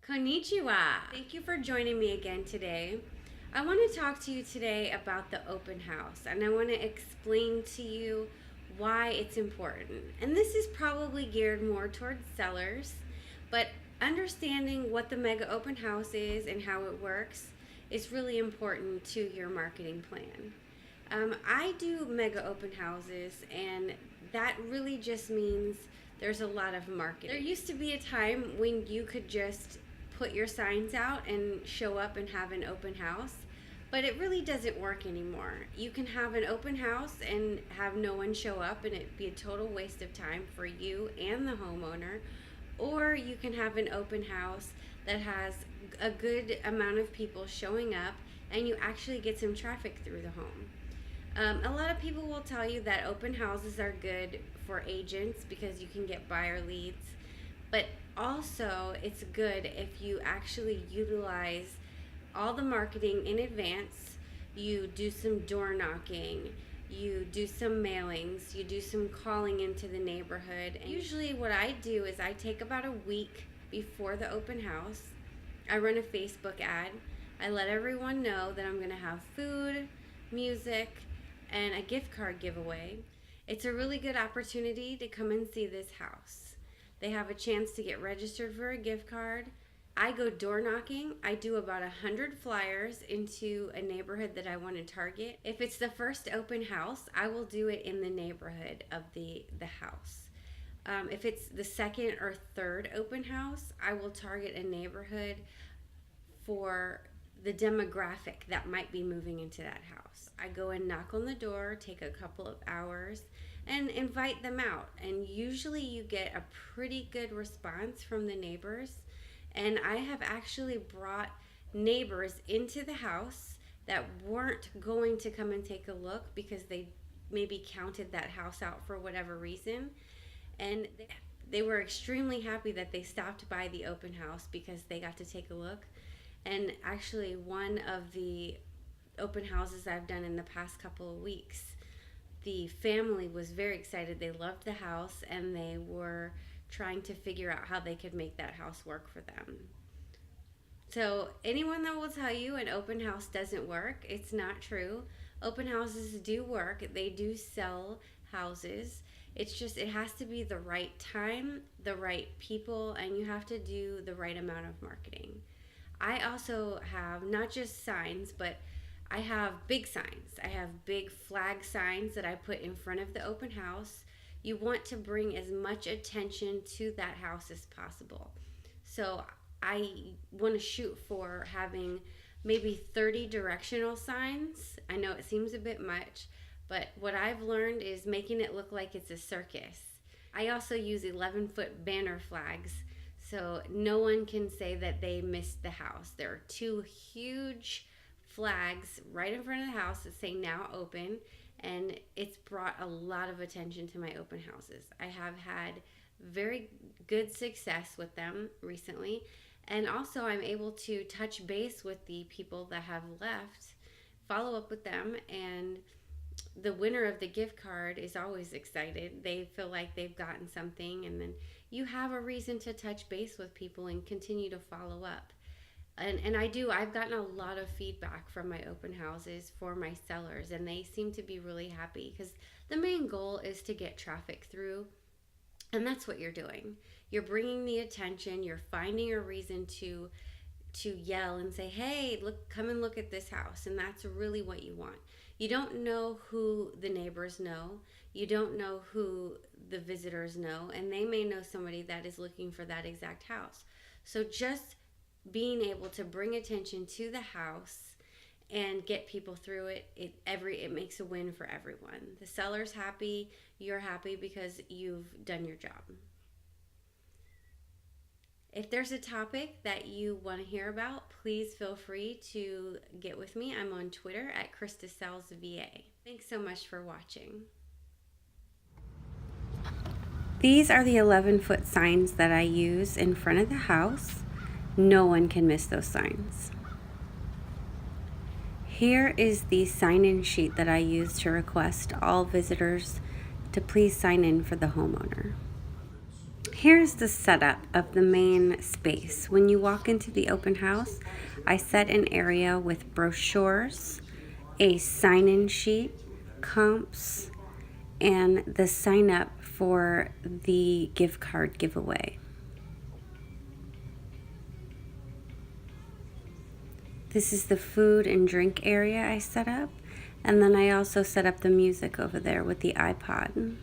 Konnichiwa! Thank you for joining me again today. I want to talk to you today about the open house and I want to explain to you why it's important. And this is probably geared more towards sellers, but understanding what the mega open house is and how it works is really important to your marketing plan. I do mega open houses, and that really just means there's a lot of marketing. There used to be a time when you could just put your signs out and show up and have an open house, but it really doesn't work anymore. You can have an open house and have no one show up, and it'd be a total waste of time for you and the homeowner. Or you can have an open house that has a good amount of people showing up and you actually get some traffic through the home. A lot of people will tell you that open houses are good for agents because you can get buyer leads, but also it's good if you actually utilize all the marketing in advance. You do some door knocking, you do some mailings, you do some calling into the neighborhood. And usually what I do is I take about a week before the open house, I run a Facebook ad, I let everyone know that I'm going to have food, music, and a gift card giveaway. It's a really good opportunity to come and see this house. They have a chance to get registered for a gift card. I go door knocking. I do about 100 flyers into a neighborhood that I want to target. If it's the first open house, I will do it in the neighborhood of the house. If it's the second or third open house, I will target a neighborhood for the demographic that might be moving into that house. I go and knock on the door, take a couple of hours, and invite them out. And usually you get a pretty good response from the neighbors. And I have actually brought neighbors into the house that weren't going to come and take a look because they maybe counted that house out for whatever reason. And they were extremely happy that they stopped by the open house because they got to take a look. And actually, one of the open houses I've done in the past couple of weeks, the family was very excited. They loved the house and they were trying to figure out how they could make that house work for them. So anyone that will tell you an open house doesn't work, it's not true. Open houses do work. They do sell houses. It's just it has to be the right time, the right people, and you have to do the right amount of marketing. I also have not just signs, but I have big signs. I have big flag signs that I put in front of the open house. You want to bring as much attention to that house as possible. So I want to shoot for having maybe 30 directional signs. I know it seems a bit much, but what I've learned is making it look like it's a circus. I also use 11-foot banner flags so no one can say that they missed the house. There are two huge flags right in front of the house that say now open, and it's brought a lot of attention to my open houses. I have had very good success with them recently, and also I'm able to touch base with the people that have left, follow up with them, and the winner of the gift card is always excited. They feel like they've gotten something, and then you have a reason to touch base with people and continue to follow up. And I've gotten a lot of feedback from my open houses for my sellers, and they seem to be really happy because the main goal is to get traffic through, and that's what you're doing. You're bringing the attention, you're finding a reason to yell and say, hey, look, come and look at this house. And that's really what you want. You don't know who the neighbors know. You don't know who the visitors know. And they may know somebody that is looking for that exact house. So just being able to bring attention to the house and get people through it, it makes a win for everyone. The seller's happy, you're happy because you've done your job. If there's a topic that you want to hear about, please feel free to get with me. I'm on Twitter at KristaSellsVA. Thanks so much for watching. These are the 11-foot signs that I use in front of the house. No one can miss those signs. Here is the sign-in sheet that I use to request all visitors to please sign in for the homeowner. Here's the setup of the main space. When you walk into the open house, I set an area with brochures, a sign-in sheet, comps, and the sign up for the gift card giveaway. This is the food and drink area I set up, and then I also set up the music over there with the iPod.